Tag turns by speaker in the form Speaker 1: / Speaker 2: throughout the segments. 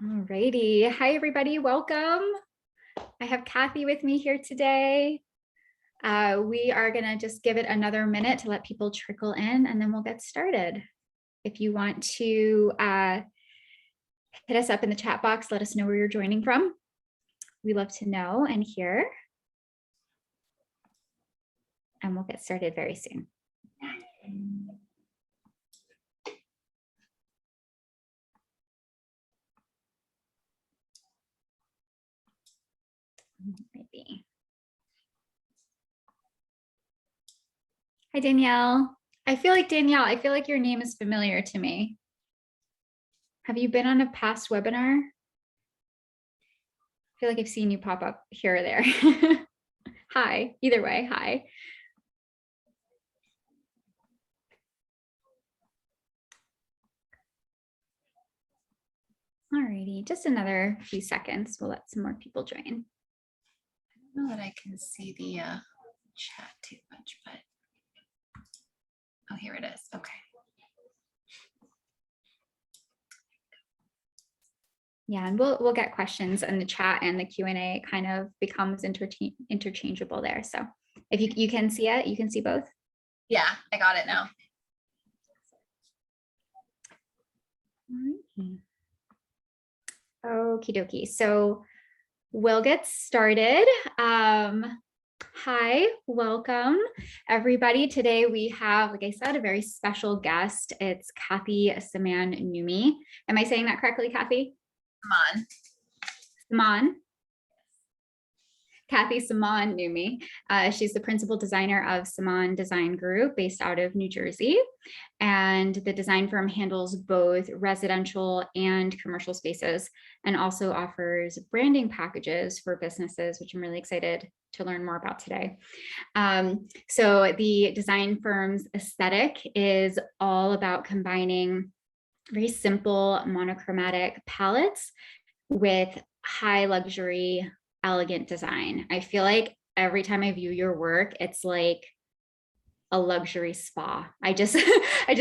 Speaker 1: Alrighty. Hi, everybody. Welcome. I have Kathy with me here today. We are going to just give it another minute to let people trickle in, and then we'll get started. If you want to hit us up in the chat box, let us know where you're joining from. We love to know and hear. And we'll get started very soon. Maybe. Hi, Danielle. I feel like your name is familiar to me. Have you been on a past webinar? I feel like I've seen you pop up here or there. Hi, either way, hi. Alrighty, just another few seconds. We'll let some more people join.
Speaker 2: I don't know that I can see the chat too much, but oh, here it is. Okay.
Speaker 1: Yeah, and we'll get questions in the chat, and the Q&A kind of becomes interchangeable there. So if you can see it, you can see both.
Speaker 2: Yeah, I got it now.
Speaker 1: Okie dokie. So we'll get started. Hi, welcome everybody. Today we have, like I said, a very special guest. It's Kathy Samaan Noumi. Am I saying that correctly, Kathy? Samaan. Kathy Samaan Noumi. She's the principal designer of Samaan Design Group based out of New Jersey. And the design firm handles both residential and commercial spaces and also offers branding packages for businesses, which I'm really excited to learn more about today. So the design firm's aesthetic is all about combining very simple monochromatic palettes with high luxury, elegant design. I feel like every time I view your work, it's like a luxury spa. I just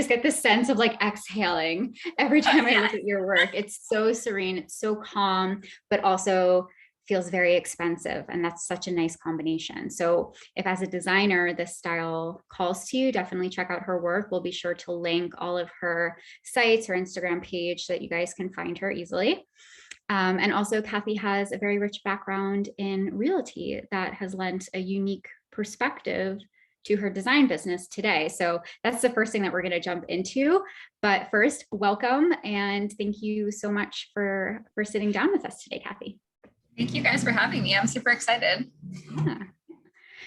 Speaker 1: get this sense of like exhaling every time I look at your work. It's so serene, it's so calm, but also feels very expensive. And that's such a nice combination. So if as a designer, this style calls to you, definitely check out her work. We'll be sure to link all of her sites, her Instagram page, so that you guys can find her easily. And also Kathy has a very rich background in realty that has lent a unique perspective to her design business today. So that's the first thing that we're going to jump into. But first, welcome and thank you so much for sitting down with us today, Kathy.
Speaker 2: Thank you guys for having me. I'm super excited.
Speaker 1: Yeah.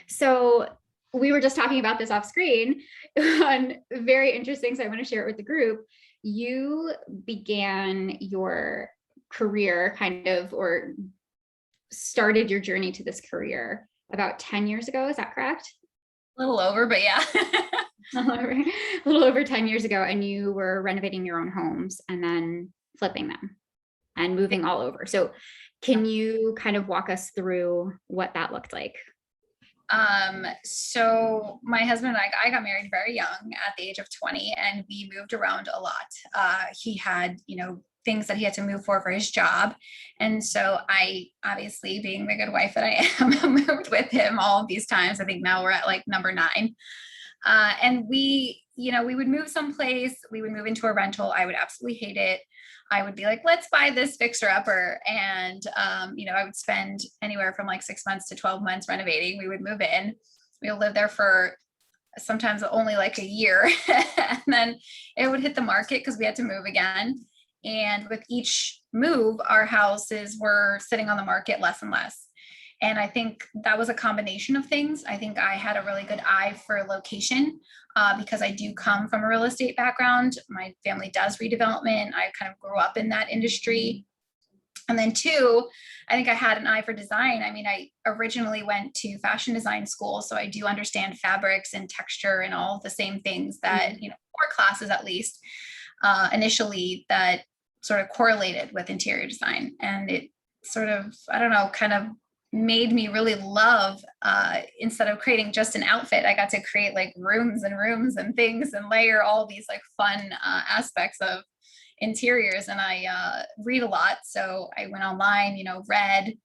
Speaker 1: So we were just talking about this off screen on very interesting. So I want to share it with the group. You began your career kind of, or started your journey to this career about 10 years ago. Is that correct?
Speaker 2: A little over, but yeah.
Speaker 1: A little over 10 years ago, and you were renovating your own homes and then flipping them and moving all over. So can you kind of walk us through what that looked like?
Speaker 2: So my husband and I got married very young at the age of 20, and we moved around a lot. He had, things that he had to move for his job. And so I, obviously being the good wife that I am, moved with him all of these times. I think now we're at like number 9. And we would move someplace, we would move into a rental. I would absolutely hate it. I would be like, let's buy this fixer upper. And, I would spend anywhere from like 6 months to 12 months renovating. We would move in, we would live there for sometimes only like a year. And then it would hit the market because we had to move again. And with each move, our houses were sitting on the market less and less. And I think that was a combination of things. I think I had a really good eye for location because I do come from a real estate background. My family does redevelopment. I kind of grew up in that industry. And then 2, I think I had an eye for design. I mean, I originally went to fashion design school, so I do understand fabrics and texture and all the same things that, 4 classes at least, initially that sort of correlated with interior design. And it sort of, I don't know, kind of made me really love, instead of creating just an outfit, I got to create like rooms and things and layer all these like fun aspects of interiors, and I read a lot. So I went online, read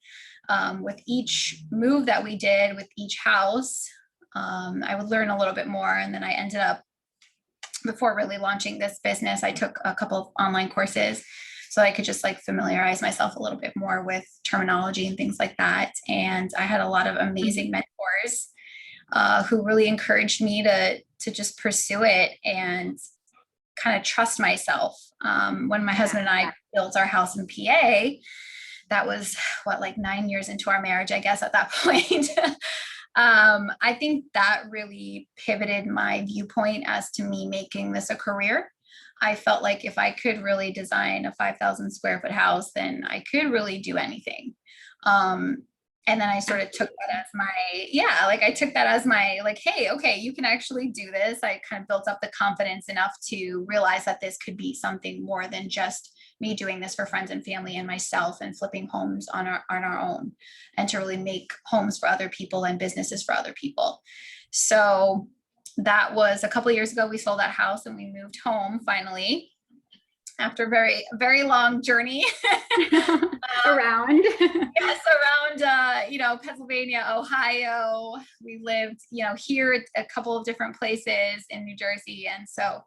Speaker 2: with each move that we did with each house. I would learn a little bit more. And then I ended up, before really launching this business, I took a couple of online courses so I could just like familiarize myself a little bit more with terminology and things like that. And I had a lot of amazing mentors who really encouraged me to just pursue it and kind of trust myself. When my husband and I built our house in PA, that was like 9 years into our marriage, I guess, at that point. I think that really pivoted my viewpoint as to me making this a career. I felt like if I could really design a 5,000 square foot house, then I could really do anything. And then I sort of took that as I took that as my, like, hey, okay, you can actually do this. I kind of built up the confidence enough to realize that this could be something more than just me doing this for friends and family and myself and flipping homes on our own, and to really make homes for other people and businesses for other people. So that was a couple of years ago. We sold that house and we moved home finally after a very, very long journey.
Speaker 1: Around.
Speaker 2: Yes, around, Pennsylvania, Ohio. We lived, here a couple of different places in New Jersey. And so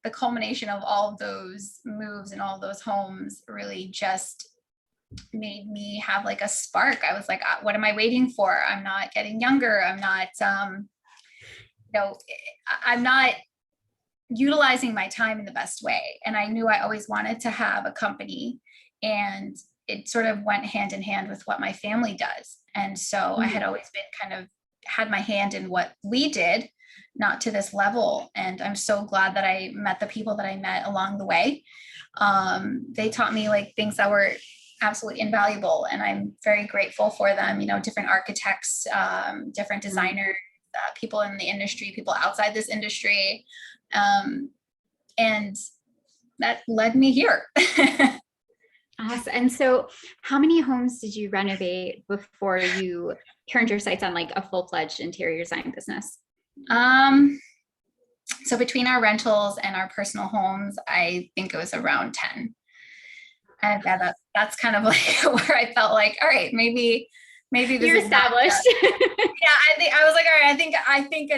Speaker 2: the culmination of all of those moves and all those homes really just made me have like a spark. I was like, what am I waiting for? I'm not getting younger. I'm not, I'm not utilizing my time in the best way. And I knew I always wanted to have a company, and it sort of went hand in hand with what my family does. And so I had always been kind of had my hand in what we did, not to this level. And I'm so glad that I met the people that I met along the way. They taught me like things that were absolutely invaluable, and I'm very grateful for them. Different architects, different designers, people in the industry, people outside this industry. And that led me here.
Speaker 1: Awesome. And so how many homes did you renovate before you turned your sights on like a full-fledged interior design business?
Speaker 2: So between our rentals and our personal homes, I think it was around 10. And that's kind of like where I felt like, all right, maybe this
Speaker 1: you're
Speaker 2: is
Speaker 1: established.
Speaker 2: Yeah, I was like, all right, I think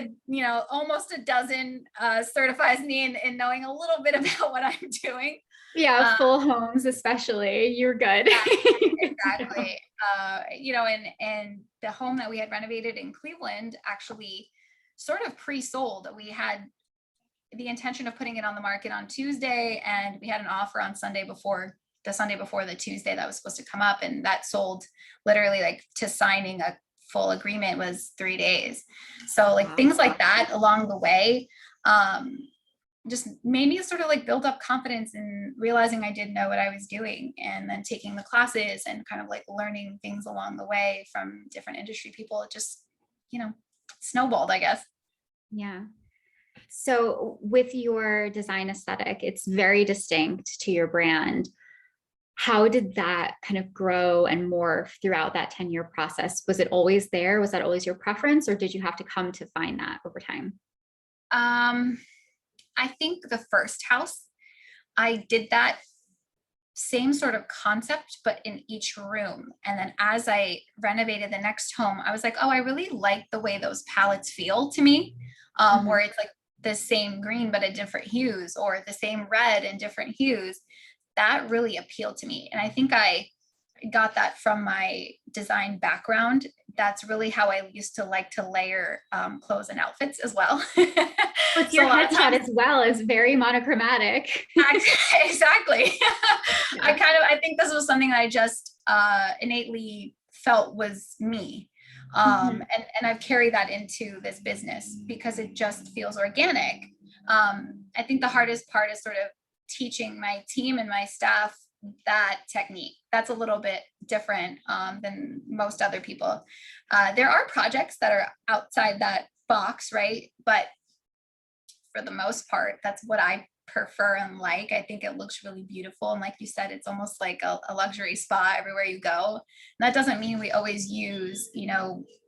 Speaker 2: almost a dozen certifies me in knowing a little bit about what I'm doing.
Speaker 1: Yeah, full homes especially. You're good.
Speaker 2: Exactly. And the home that we had renovated in Cleveland actually sort of pre-sold. We had the intention of putting it on the market on Tuesday, and we had an offer on Sunday before the Tuesday that was supposed to come up, and that sold literally like to signing a full agreement was 3 days. So like things like that along the way just made me sort of like build up confidence in realizing I did know what I was doing, and then taking the classes and kind of like learning things along the way from different industry people. It just, snowballed, I guess.
Speaker 1: Yeah. So with your design aesthetic, it's very distinct to your brand. How did that kind of grow and morph throughout that 10-year process? Was it always there? Was that always your preference, or did you have to come to find that over time?
Speaker 2: I think the first house, I did that same sort of concept, but in each room. And then as I renovated the next home, I was like, oh, I really like the way those palettes feel to me, where it's like the same green, but in different hues, or the same red in different hues. That really appealed to me. And I think I got that from my design background. That's really how I used to like to layer clothes and outfits as well.
Speaker 1: With your headshot as well is very monochromatic.
Speaker 2: Exactly. Yeah. I think this was something I just innately felt was me. And I've carried that into this business because it just feels organic. I think the hardest part is sort of teaching my team and my staff that technique. That's a little bit different than most other people. There are projects that are outside that box, right? But for the most part, that's what I prefer and like. I think it looks really beautiful. And like you said, it's almost like a luxury spa everywhere you go. And that doesn't mean we always use,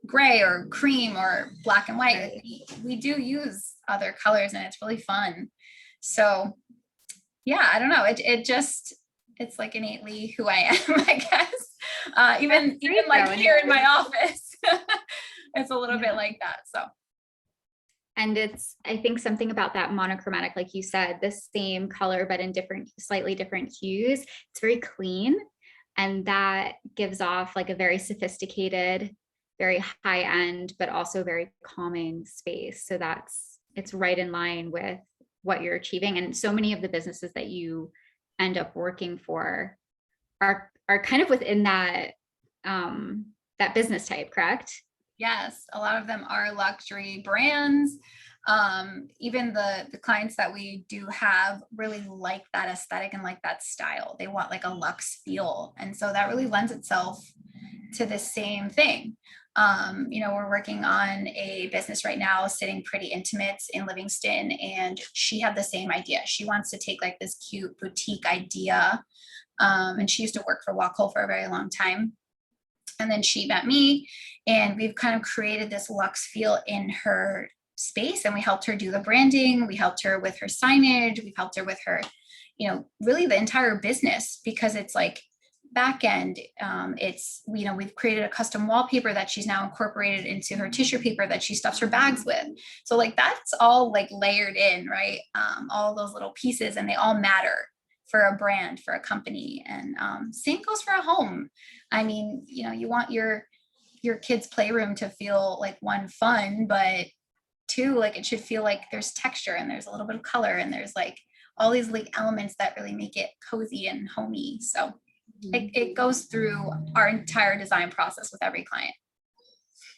Speaker 2: gray or cream or black and white.
Speaker 1: Right.
Speaker 2: We do use other colors, and it's really fun. So yeah, I don't know. It just, it's like innately who I am, I guess. Even like here in my office, it's a little bit like that. So.
Speaker 1: And it's, I think something about that monochromatic, like you said, the same color, but in different, slightly different hues. It's very clean. And that gives off like a very sophisticated, very high end, but also very calming space. So it's right in line with what you're achieving. And so many of the businesses that you end up working for are kind of within that, that business type, correct?
Speaker 2: Yes, a lot of them are luxury brands. Even the clients that we do have really like that aesthetic and like that style. They want like a luxe feel. And so that really lends itself to the same thing. We're working on a business right now, Sitting Pretty Intimates in Livingston, and she had the same idea. She wants to take like this cute boutique idea. And she used to work for Wacoal for a very long time. And then she met me, and we've kind of created this luxe feel in her space. And we helped her do the branding. We helped her with her signage. We've helped her with her, really the entire business, because it's like back end. We've created a custom wallpaper that she's now incorporated into her tissue paper that she stuffs her bags with. So like that's all like layered in, right? All those little pieces, and they all matter for a brand, for a company. And same goes for a home. I mean, you want your kids' playroom to feel like, one, fun, but two, like it should feel like there's texture and there's a little bit of color and there's like all these like elements that really make it cozy and homey. So it goes through our entire design process with every client.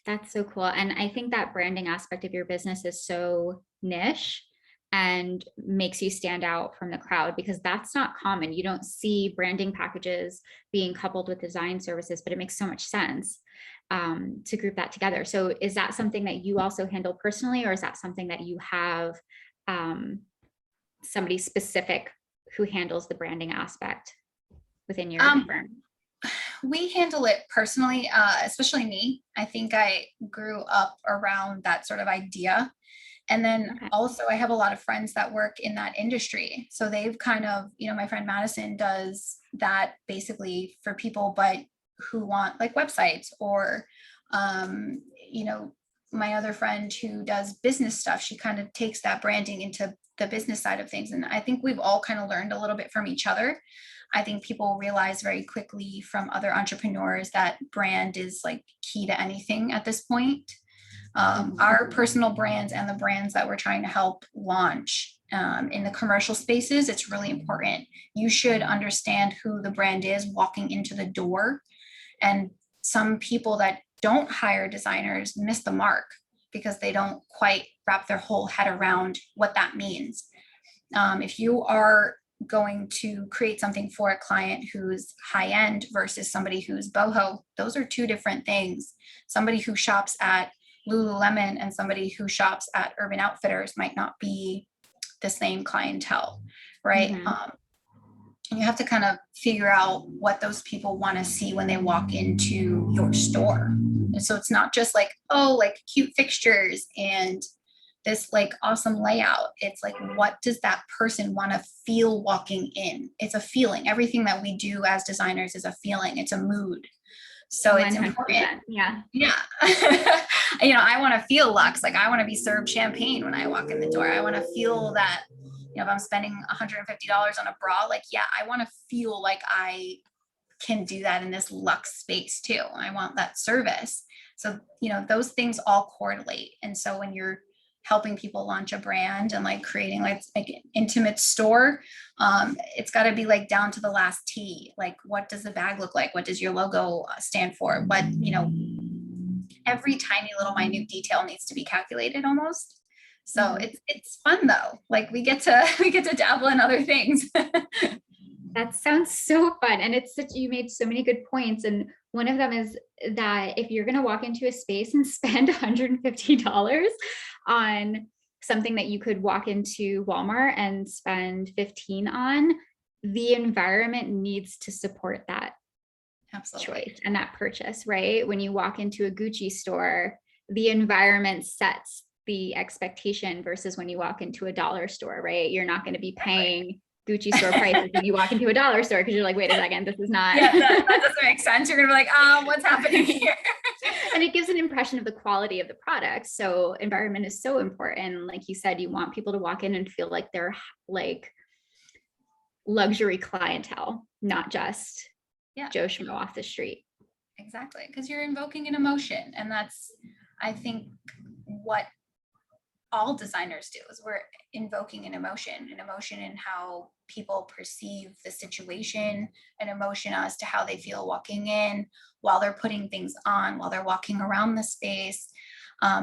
Speaker 1: That's so cool. And I think that branding aspect of your business is so niche and makes you stand out from the crowd, because that's not common. You don't see branding packages being coupled with design services, but it makes so much sense to group that together. So is that something that you also handle personally, or is that something that you have somebody specific who handles the branding aspect within your firm?
Speaker 2: We handle it personally, especially me. I think I grew up around that sort of idea. And then also I have a lot of friends that work in that industry. So they've kind of, my friend Madison does that basically for people, but who want like websites, or, my other friend who does business stuff, she kind of takes that branding into the business side of things. And I think we've all kind of learned a little bit from each other. I think people realize very quickly from other entrepreneurs that brand is like key to anything at this point. Our personal brands and the brands that we're trying to help launch in the commercial spaces, it's really important. You should understand who the brand is walking into the door. And some people that don't hire designers miss the mark because they don't quite wrap their whole head around what that means. If you are going to create something for a client who's high end versus somebody who's boho, those are two different things. Somebody who shops at Lululemon and somebody who shops at Urban Outfitters might not be the same clientele, right? And you have to kind of figure out what those people want to see when they walk into your store. And so it's not just like, oh, like cute fixtures and this like awesome layout. It's like, what does that person want to feel walking in? It's a feeling. Everything that we do as designers is a feeling. It's a mood. So it's 100%. Important.
Speaker 1: Yeah.
Speaker 2: I want to feel luxe. Like I want to be served champagne when I walk in the door. I want to feel that, if I'm spending $150 on a bra, like, yeah, I want to feel like I can do that in this luxe space too. I want that service. So, those things all correlate. And so when you're helping people launch a brand and like creating like an intimate store, it's got to be like down to the last T. Like, what does the bag look like? What does your logo stand for? What, every tiny little minute detail needs to be calculated almost. So it's fun though. Like we get to dabble in other things.
Speaker 1: That sounds so fun. And you made so many good points. And one of them is that if you're going to walk into a space and spend $150 on something that you could walk into Walmart and spend $15 on, the environment needs to support that choice and that purchase, right? When you walk into a Gucci store, the environment sets the expectation versus when you walk into a dollar store, right? You're not going to be paying Gucci store prices and you walk into a dollar store because you're like, wait a second, this is not.
Speaker 2: Yeah, that doesn't make sense. You're gonna be like, what's happening here?
Speaker 1: And it gives an impression of the quality of the product. So environment is so important. Like you said, you want people to walk in and feel like they're like luxury clientele, not just Joe Schmo off the street.
Speaker 2: Exactly, because you're invoking an emotion, and that's, I think, what all designers do is we're invoking an emotion in how people perceive the situation, an emotion as to how they feel walking in, while they're putting things on, while they're walking around the space.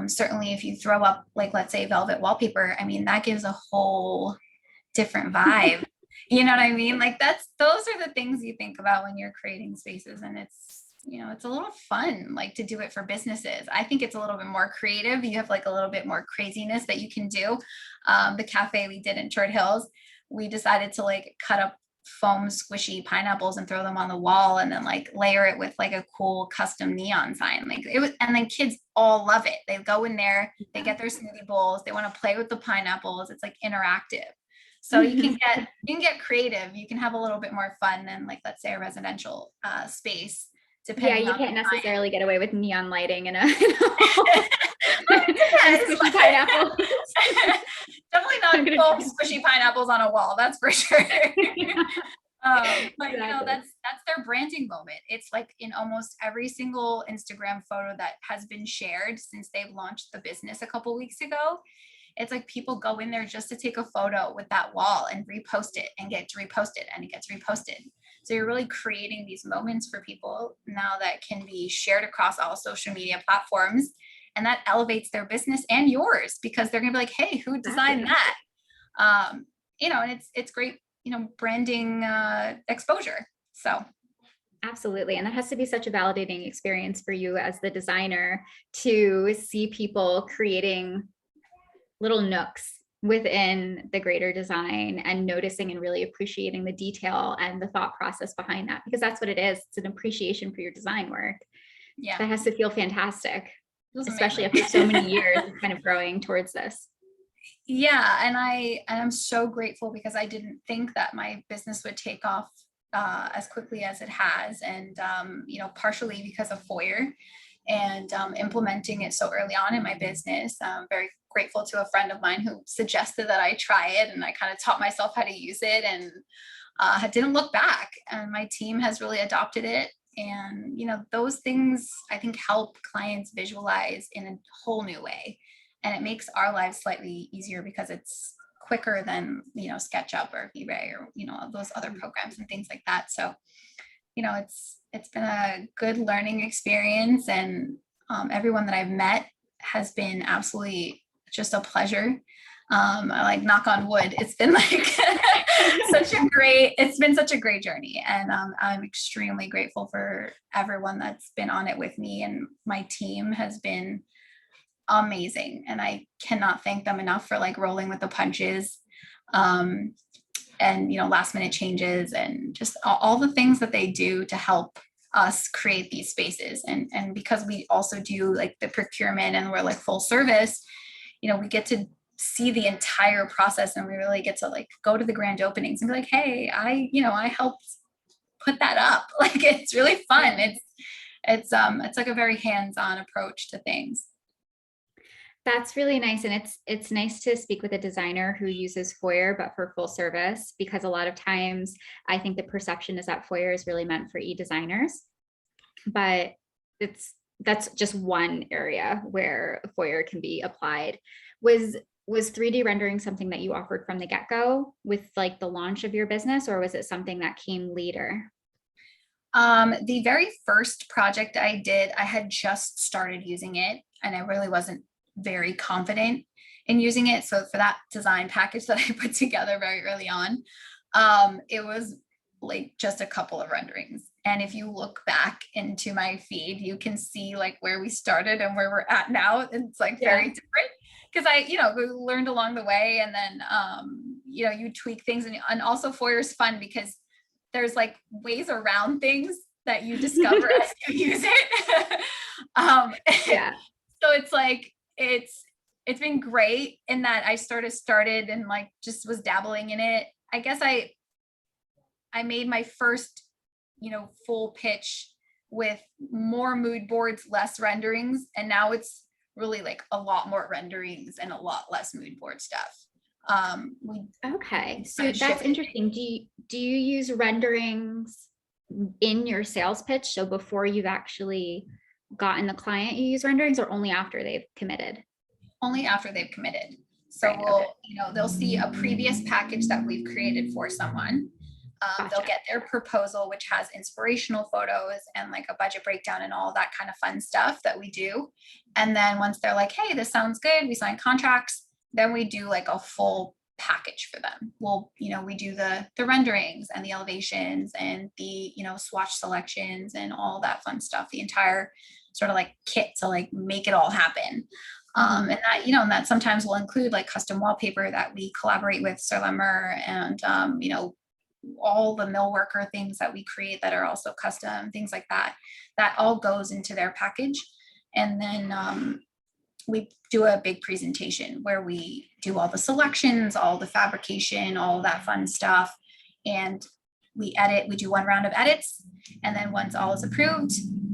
Speaker 2: Certainly if you throw up, like, let's say velvet wallpaper, I mean, that gives a whole different vibe. You know what I mean? Like those are the things you think about when you're creating spaces, and it's, you know, it's a little fun, like, to do it for businesses. I think it's a little bit more creative. You have like a little bit more craziness that you can do. The cafe we did in Short Hills, we decided to like cut up foam squishy pineapples and throw them on the wall, and then like layer it with like a cool custom neon sign. Like it was, and then kids all love it. They go in there, they get their smoothie bowls, they want to play with the pineapples. It's like interactive. So you can get creative. You can have a little bit more fun than, like, let's say a residential space.
Speaker 1: Yeah, you can't necessarily get away with neon lighting and a
Speaker 2: squishy
Speaker 1: pineapple.
Speaker 2: Definitely not full squishy pineapples on a wall, that's for sure. But you know, that's their branding moment. It's like in almost every single Instagram photo that has been shared since they've launched the business a couple weeks ago. It's like people go in there just to take a photo with that wall and repost it, and get reposted, and it gets reposted. So you're really creating these moments for people now that can be shared across all social media platforms. And that elevates their business and yours, because they're going to be like, hey, who designed that? You know, and it's great, you know, branding exposure. So.
Speaker 1: Absolutely. And that has to be such a validating experience for you as the designer to see people creating little nooks within the greater design and noticing and really appreciating the detail and the thought process behind that, because that's what it is. It's an appreciation for your design work.
Speaker 2: Yeah.
Speaker 1: That has to feel fantastic, especially after so many years of kind of growing towards this.
Speaker 2: Yeah. And I'm so grateful, because I didn't think that my business would take off as quickly as it has. And, you know, partially because of Foyer and implementing it so early on in my business. I'm very grateful to a friend of mine who suggested that I try it, and I kind of taught myself how to use it, and didn't look back. And my team has really adopted it. And, you know, those things I think help clients visualize in a whole new way. And it makes our lives slightly easier, because it's quicker than, you know, SketchUp or V-Ray or, you know, those other programs and things like that. So, you know, it's been a good learning experience, and everyone that I've met has been absolutely just a pleasure. I like, knock on wood, it's been like it's been such a great journey. And I'm extremely grateful for everyone that's been on it with me, and my team has been amazing. And I cannot thank them enough for like rolling with the punches. And, you know, last minute changes, and just all the things that they do to help us create these spaces. And because we also do like the procurement, and we're like full service, you know, we get to see the entire process, and we really get to like go to the grand openings and be like, hey, I helped put that up. Like, it's really fun. It's like a very hands-on approach to things.
Speaker 1: That's really nice. And it's nice to speak with a designer who uses Foyer, but for full service, because a lot of times I think the perception is that Foyer is really meant for e-designers, but that's just one area where Foyer can be applied. Was 3D rendering something that you offered from the get-go with like the launch of your business, or was it something that came later?
Speaker 2: The very first project I did, I had just started using it, and I really wasn't very confident in using it. So for that design package that I put together very early on, it was like just a couple of renderings. And if you look back into my feed, you can see like where we started and where we're at now. It's like very different, because we learned along the way. And then, you tweak things, and also Foyer's fun because there's like ways around things that you discover as you use it. So it's like, it's been great in that I started and like just was dabbling in it I guess I made my first, full pitch with more mood boards, less renderings. And now it's really like a lot more renderings and a lot less mood board stuff.
Speaker 1: Okay, so that's interesting. Do you use renderings in your sales pitch? So before you've actually gotten the client, you use renderings, or only after they've committed?
Speaker 2: Only after they've committed. So
Speaker 1: Right, okay.
Speaker 2: they'll see a previous package that we've created for someone. They'll
Speaker 1: Gotcha.
Speaker 2: get their proposal, which has inspirational photos and like a budget breakdown and all that kind of fun stuff that we do. And then once they're like, hey, this sounds good, we sign contracts, then we do like a full package for them. We do the renderings and the elevations and the, swatch selections and all that fun stuff, the entire sort of like kit to like make it all happen. And that sometimes will include like custom wallpaper that we collaborate with Surlemmer and, all the millwork or things that we create that are also custom, things like that, that all goes into their package. And then we do a big presentation where we do all the selections, all the fabrication, all that fun stuff. And we do one round of edits. And then once all is approved,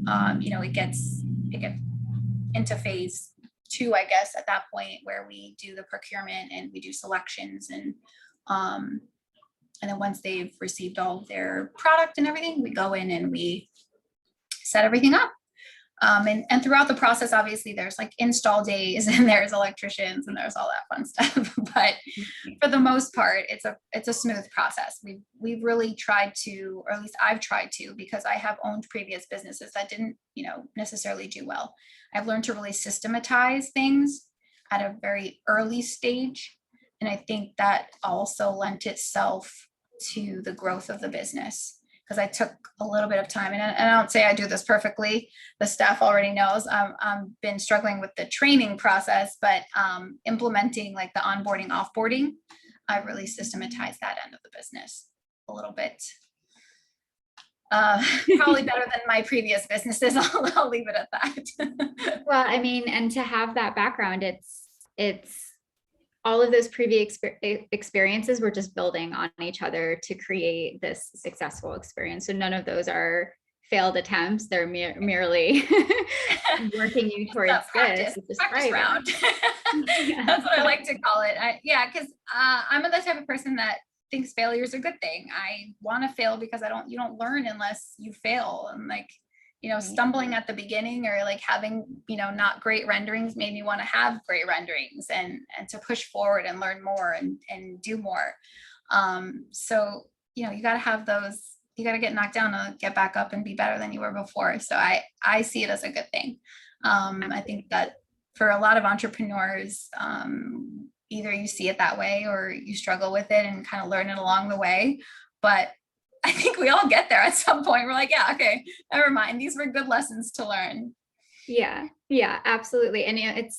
Speaker 2: it gets into phase 2, I guess, at that point, where we do the procurement and we do selections and then once they've received all of their product and everything, we go in and we set everything up. And throughout the process, obviously, there's like install days and there's electricians and there's all that fun stuff. But for the most part, it's a smooth process. We've really tried to, or at least I've tried to, because I have owned previous businesses that didn't, necessarily do well. I've learned to really systematize things at a very early stage. And I think that also lent itself to the growth of the business, because I took a little bit of time, and I don't say I do this perfectly. The staff already knows I've been struggling with the training process, but implementing like the onboarding, offboarding, I really systematized that end of the business a little bit. Probably better than my previous businesses. I'll leave it at that.
Speaker 1: Well, I mean, and to have that background, it's all of those previous experiences were just building on each other to create this successful experience. So none of those are failed attempts. They're merely working you towards this.
Speaker 2: Practice round. That's what I like to call it. Because I'm the type of person that thinks failure is a good thing. I want to fail because you don't learn unless you fail. And like, stumbling at the beginning or like having, not great renderings made me want to have great renderings and to push forward and learn more and do more. So, you got to have those, you got to get knocked down and get back up and be better than you were before. So I see it as a good thing. I think that for a lot of entrepreneurs, either you see it that way or you struggle with it and kind of learn it along the way. But I think we all get there at some point. We're like, yeah, okay, never mind. These were good lessons to learn.
Speaker 1: Yeah, absolutely. And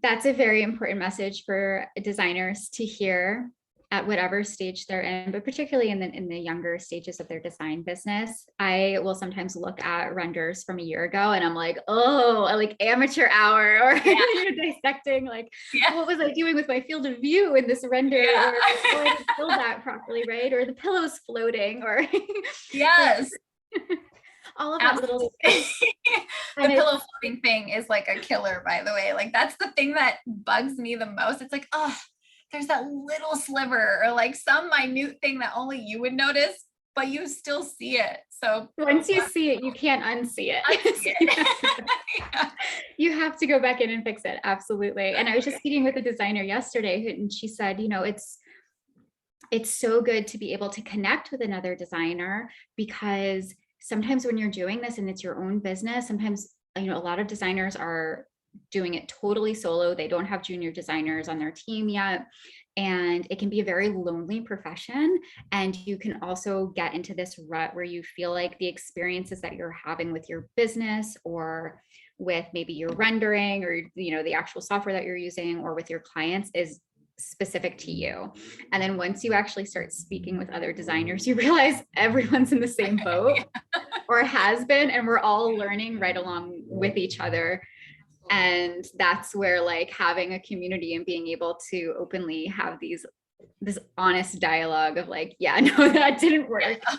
Speaker 1: that's a very important message for designers to hear at whatever stage they're in, but particularly in the younger stages of their design business. I will sometimes look at renders from a year ago and I'm like, oh, like amateur hour, or you're dissecting like, what was I doing with my field of view in this render? Or I didn't build that properly, right? Or the pillow's floating, or
Speaker 2: yes.
Speaker 1: all of that little
Speaker 2: stuff. The pillow floating thing is like a killer, by the way. Like that's the thing that bugs me the most. It's like, oh, there's that little sliver or like some minute thing that only you would notice, but you still see it. So
Speaker 1: once you see it, you can't unsee it. You have to go back in and fix it. Absolutely. And I was just speaking with a designer yesterday and she said, it's so good to be able to connect with another designer, because sometimes when you're doing this and it's your own business, sometimes, a lot of designers are doing it totally solo. They don't have junior designers on their team yet. And it can be a very lonely profession. And you can also get into this rut where you feel like the experiences that you're having with your business or with maybe your rendering or, the actual software that you're using or with your clients is specific to you. And then once you actually start speaking with other designers, you realize everyone's in the same boat or has been, and we're all learning right along with each other. And that's where like having a community and being able to openly have these this honest dialogue of like, yeah, no, that didn't work.
Speaker 2: Yeah.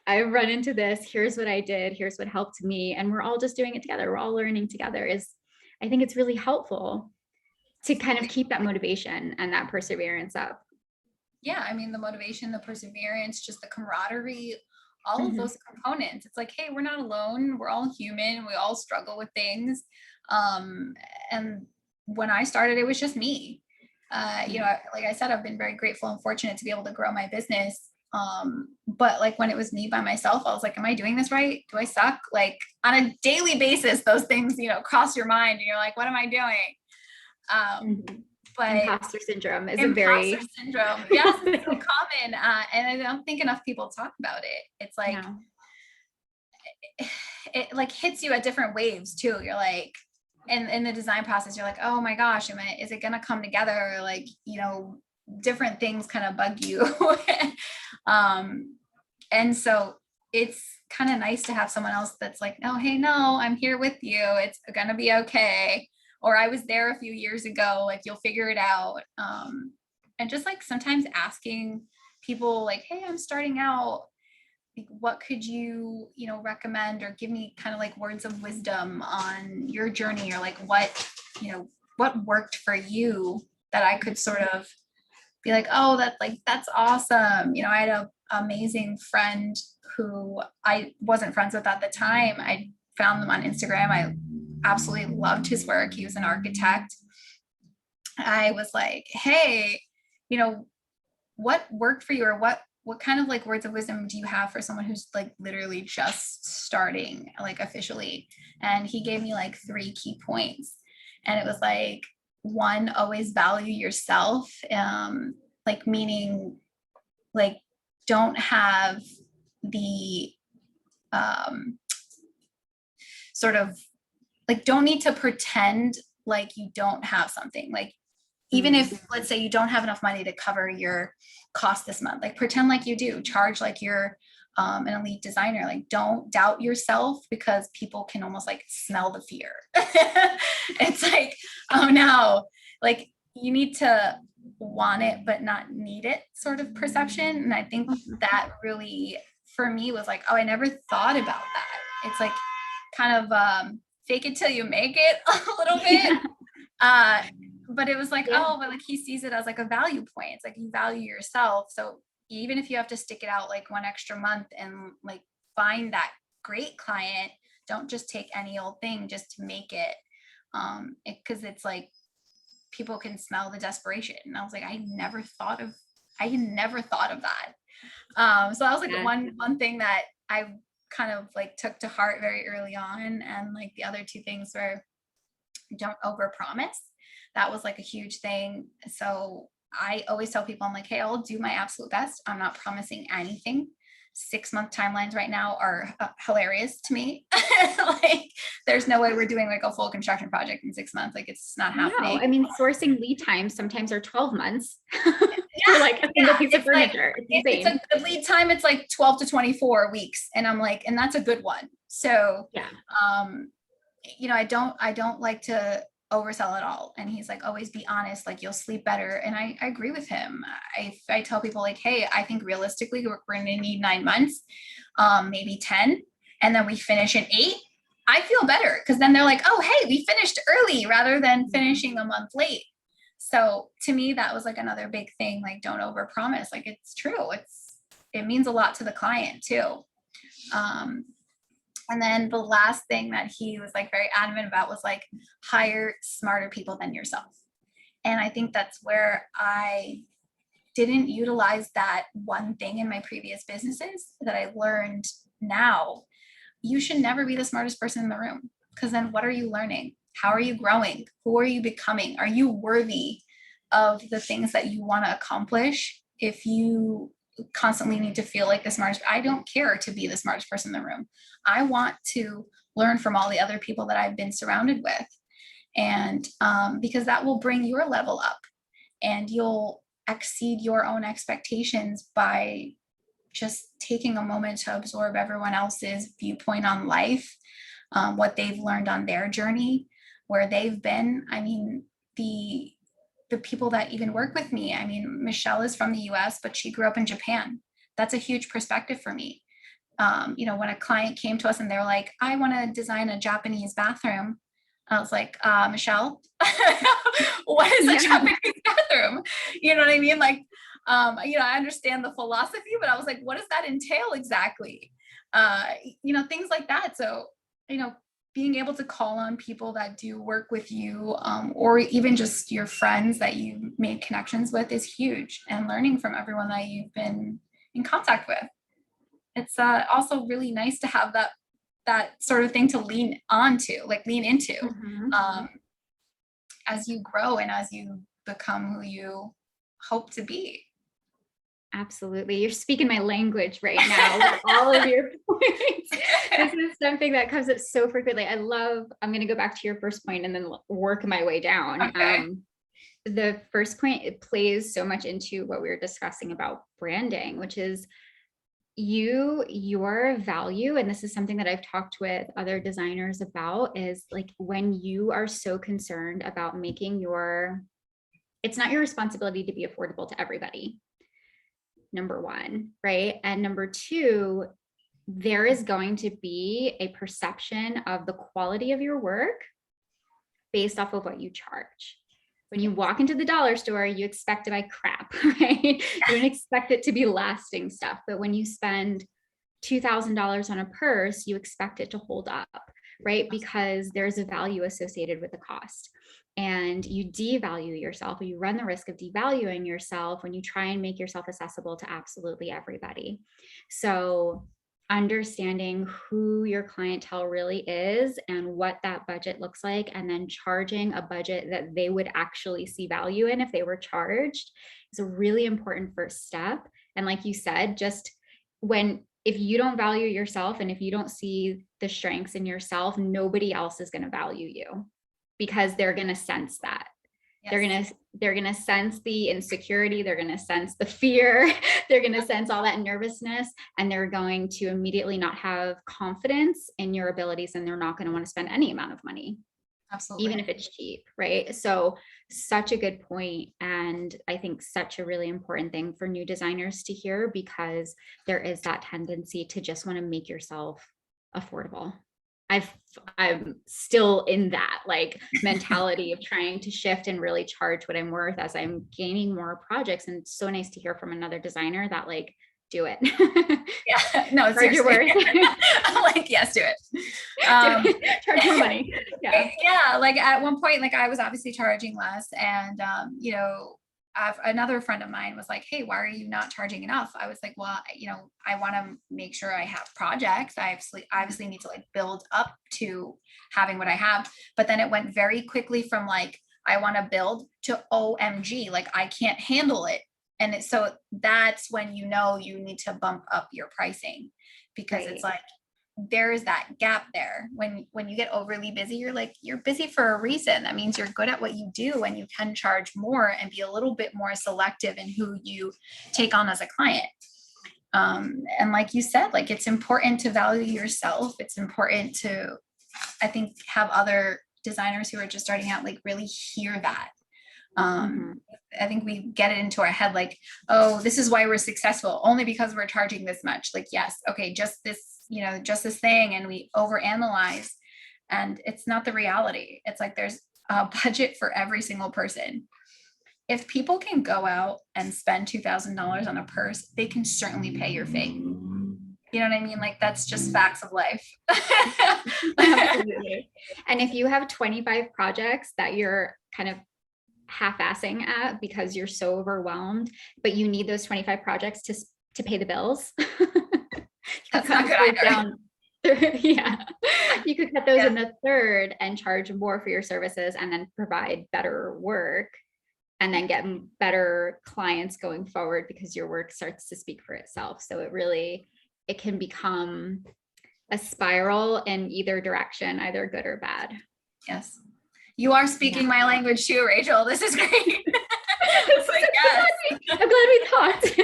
Speaker 1: I've run into this. Here's what I did. Here's what helped me. And we're all just doing it together. We're all learning together. I think it's really helpful to kind of keep that motivation and that perseverance up.
Speaker 2: Yeah, I mean, the motivation, the perseverance, just the camaraderie, all of
Speaker 1: Mhm.
Speaker 2: those components. It's like, hey, we're not alone. We're all human. We all struggle with things. Um, and when I started, it was just me. You know, like I said, I've been very grateful and fortunate to be able to grow my business. But like when it was me by myself, I was like, am I doing this right? Do I suck? Like on a daily basis, those things, you know, cross your mind and you're like, what am I doing?
Speaker 1: Mhm.
Speaker 2: But
Speaker 1: Imposter syndrome is a
Speaker 2: imposter
Speaker 1: very,
Speaker 2: syndrome, yes, it's so common. And I don't think enough people talk about it. It's like,
Speaker 1: no.
Speaker 2: it like hits you at different waves too. You're like, and in the design process, you're like, oh my gosh, is it gonna come together? Like, you know, different things kind of bug you. um, and so it's kind of nice to have someone else that's like, oh, hey, no, I'm here with you. It's gonna be okay. Or I was there a few years ago, like you'll figure it out. And just like sometimes asking people like, hey, I'm starting out, like, what could you, you know, recommend or give me kind of like words of wisdom on your journey, or like what, you know, what worked for you that I could sort of be like, oh, that's awesome. You know, I had a amazing friend who I wasn't friends with at the time. I found them on Instagram. I absolutely loved his work. He was an architect. I was like, hey, you know, what worked for you, or what kind of like words of wisdom do you have for someone who's like literally just starting like officially? And he gave me like 3 key points. And it was like, one, always value yourself. Like meaning like don't have the um sort of like don't need to pretend like you don't have something. Like even if let's say you don't have enough money to cover your cost this month, like pretend like you do, charge like you're an elite designer. Like don't doubt yourself, because people can almost like smell the fear. It's like, oh no, like you need to want it but not need it sort of perception. And I think that really for me was like, oh, I never thought about that. It's like kind of fake it till you make it a little bit. uh but it was like,
Speaker 1: Yeah.
Speaker 2: oh, but like he sees it as like a value point. It's like you value yourself. So even if you have to stick it out like one extra month and like find that great client, don't just take any old thing just to make it. Because it's like people can smell the desperation. And I was like, I never thought of that. So that was like
Speaker 1: Yeah.
Speaker 2: one thing that I kind of like took to heart very early on. And like the other two things were, don't overpromise. That was like a huge thing. So I always tell people, I'm like, hey, I'll do my absolute best. I'm not promising anything. 6-month timelines right now are hilarious to me. Like there's no way we're doing like a full construction project in 6 months. Like it's not
Speaker 1: No,
Speaker 2: happening.
Speaker 1: I mean, sourcing lead times sometimes are 12 months for
Speaker 2: Yeah,
Speaker 1: like a single
Speaker 2: yeah.
Speaker 1: piece of
Speaker 2: It's like
Speaker 1: furniture. It's
Speaker 2: it's
Speaker 1: insane.
Speaker 2: a lead time. It's like 12 to 24 weeks, and I'm like, and that's a good one. So,
Speaker 1: Yeah.
Speaker 2: um, you know, I don't like to oversell it all. And he's like, always be honest, like you'll sleep better. And I agree with him. I tell people like, hey, I think realistically we're going to need 9 months, maybe 10, and then we finish in 8. I feel better because then they're like, oh, hey, we finished early rather than finishing a month late. So to me, that was like another big thing. Like, don't overpromise. Like it's true. It means a lot to the client too. Um, and then the last thing that he was like very adamant about was like hire smarter people than yourself. And I think that's where I didn't utilize that one thing in my previous businesses that I learned now. You should never be the smartest person in the room, because then what are you learning? How are you growing? Who are you becoming? Are you worthy of the things that you want to accomplish if you constantly need to feel like the smartest? I don't care to be the smartest person in the room. I want to learn from all the other people that I've been surrounded with. And because that will bring your level up and you'll exceed your own expectations by just taking a moment to absorb everyone else's viewpoint on life, what they've learned on their journey, where they've been. I mean, the the people that even work with me. I mean, Michelle is from the US, but she grew up in Japan. That's a huge perspective for me. When a client came to us and they were like, I want to design a Japanese bathroom. I was like, Michelle, what is a Japanese bathroom? You know what I mean? Like, I understand the philosophy, but I was like, what does that entail exactly? Things like that. So, being able to call on people that do work with you, or even just your friends that you made connections with is huge, and learning from everyone that you've been in contact with. It's also really nice to have that sort of thing to lean into as you grow and as you become who you hope to be.
Speaker 1: Absolutely. You're speaking my language right now with all of your points. This is something that comes up so frequently. I'm going to go back to your first point and then work my way down.
Speaker 2: Okay.
Speaker 1: The first point, it plays so much into what we were discussing about branding, which is your value. And this is something that I've talked with other designers about, is like when you are so concerned about making it's not your responsibility to be affordable to everybody. Number one, right? And number two, there is going to be a perception of the quality of your work based off of what you charge. When you walk into the dollar store, you expect to buy crap, right? You don't expect it to be lasting stuff. But when you spend $2,000 on a purse, you expect it to hold up, right? Because there's a value associated with the cost. And you devalue yourself, or you run the risk of devaluing yourself when you try and make yourself accessible to absolutely everybody. So understanding who your clientele really is and what that budget looks like, and then charging a budget that they would actually see value in if they were charged, is a really important first step. And like you said, if you don't value yourself and if you don't see the strengths in yourself, nobody else is going to value you, because they're going to sense that. Yes. They're going to sense the insecurity. They're going to sense the fear. They're going to sense all that nervousness, and they're going to immediately not have confidence in your abilities, and they're not going to want to spend any amount of money. Absolutely. Even if it's cheap, right? So such a good point. And I think such a really important thing for new designers to hear, because there is that tendency to just want to make yourself affordable. I'm still in that like mentality of trying to shift and really charge what I'm worth as I'm gaining more projects. And it's so nice to hear from another designer that like, do it.
Speaker 2: Yeah, no,
Speaker 1: charge your worth.
Speaker 2: I'm like, yes, do it.
Speaker 1: Charge more money.
Speaker 2: Yeah. Like at one point, like I was obviously charging less, and another friend of mine was like, hey, why are you not charging enough? I was like, well, I want to make sure I have projects. I obviously need to like build up to having what I have. But then it went very quickly from like, I want to build to OMG, like I can't handle it. And so that's when you need to bump up your pricing, because It's like, there's that gap there. When you get overly busy, you're busy for a reason. That means you're good at what you do, and you can charge more and be a little bit more selective in who you take on as a client. And like you said, like it's important to value yourself. It's important to, I think, have other designers who are just starting out, like really hear that. I think we get it into our head, like, oh, this is why we're successful, only because we're charging this much. Like, yes, okay, just this thing, and we overanalyze, and it's not the reality. It's like there's a budget for every single person. If people can go out and spend $2,000 on a purse, they can certainly pay your fee. You know what I mean? Like that's just facts of life.
Speaker 1: Absolutely. And if you have 25 projects that you're kind of half-assing at because you're so overwhelmed, but you need those 25 projects to pay the bills.
Speaker 2: That's not good either.
Speaker 1: Yeah, you could cut those in a third and charge more for your services, and then provide better work, and then get better clients going forward, because your work starts to speak for itself. So it can become a spiral in either direction, either good or bad.
Speaker 2: Yes. You are speaking my language too, Rachel. This is great. It's like, yes.
Speaker 1: I'm glad we talked.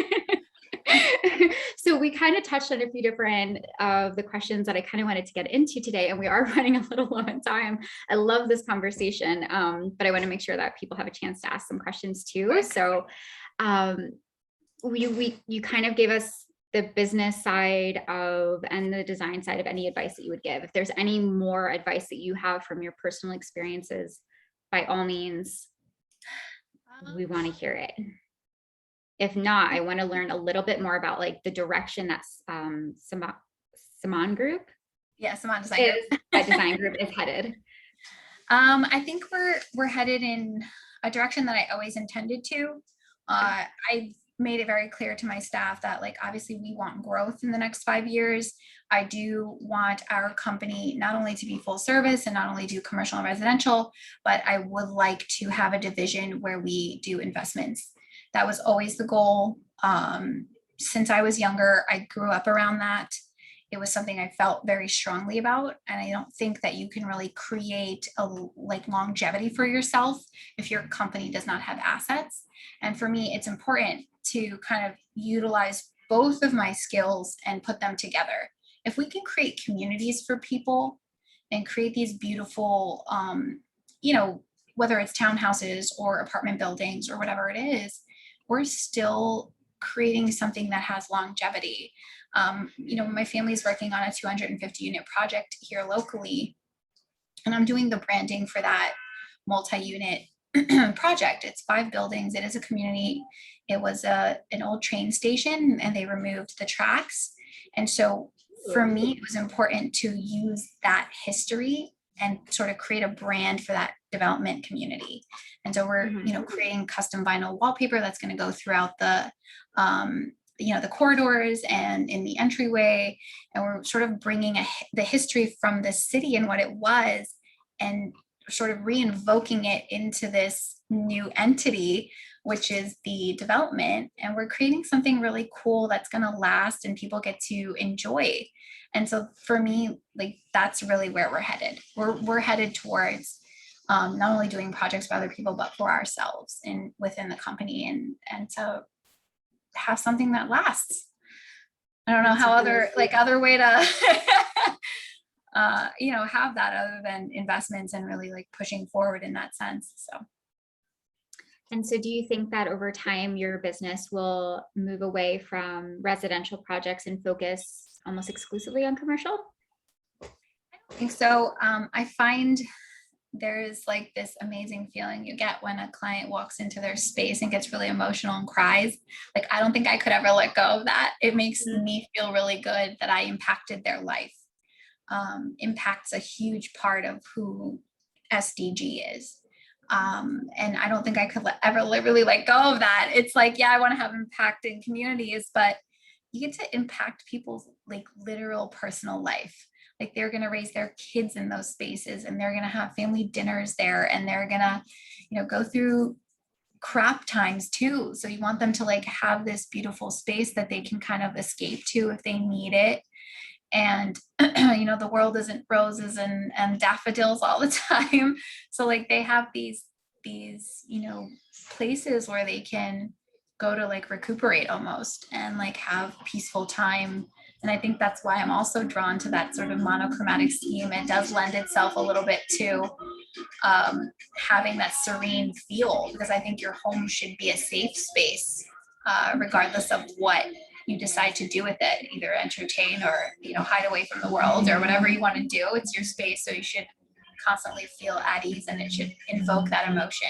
Speaker 1: So we kind of touched on a few different of the questions that I kind of wanted to get into today, and we are running a little low on time. I love this conversation, but I want to make sure that people have a chance to ask some questions too. So you kind of gave us the business side of and the design side of any advice that you would give. If there's any more advice that you have from your personal experiences, by all means, we want to hear it. If not, I want to learn a little bit more about like the direction that Samaan Group,
Speaker 2: Samaan Design Group.
Speaker 1: That design group is headed.
Speaker 2: I think we're headed in a direction that I always intended to. I've made it very clear to my staff that, like, obviously we want growth in the next 5 years. I do want our company not only to be full service and not only do commercial and residential, but I would like to have a division where we do investments. That was always the goal. Since I was younger, I grew up around that. It was something I felt very strongly about. And I don't think that you can really create a longevity for yourself if your company does not have assets. And for me, it's important to kind of utilize both of my skills and put them together. If we can create communities for people and create these beautiful, whether it's townhouses or apartment buildings or whatever it is, we're still creating something that has longevity. My family's working on a 250 unit project here locally, and I'm doing the branding for that multi-unit project. It's 5 buildings. It is a community. It was an old train station, and they removed the tracks. And so for me, it was important to use that history and sort of create a brand for that development community. And so we're, creating custom vinyl wallpaper that's going to go throughout the corridors and in the entryway. And we're sort of bringing the history from the city and what it was, and sort of re-invoking it into this new entity, which is the development. And we're creating something really cool that's going to last and people get to enjoy. And so for me, like, that's really where we're headed. We're headed towards not only doing projects for other people, but for ourselves and within the company, and to have something that lasts. I don't know how other way to have that other than investments and really like pushing forward in that sense.
Speaker 1: And so do you think that over time your business will move away from residential projects and focus almost exclusively on commercial?
Speaker 2: I don't think so. I find there's like this amazing feeling you get when a client walks into their space and gets really emotional and cries. Like, I don't think I could ever let go of that. It makes me feel really good that I impacted their life. Impact's a huge part of who SDG is. And I don't think I could ever really let go of that. It's like, yeah, I want to have impact in communities, but you get to impact people's like literal personal life. Like, they're going to raise their kids in those spaces, and they're going to have family dinners there, and they're going to, go through crap times too. So you want them to like have this beautiful space that they can kind of escape to if they need it. And, the world isn't roses and daffodils all the time. So like, they have these, places where they can go to like recuperate almost and like have peaceful time. And I think that's why I'm also drawn to that sort of monochromatic scheme. It does lend itself a little bit to having that serene feel, because I think your home should be a safe space, regardless of what you decide to do with it, either entertain or, hide away from the world or whatever you want to do. It's your space. So you should constantly feel at ease, and it should invoke that emotion.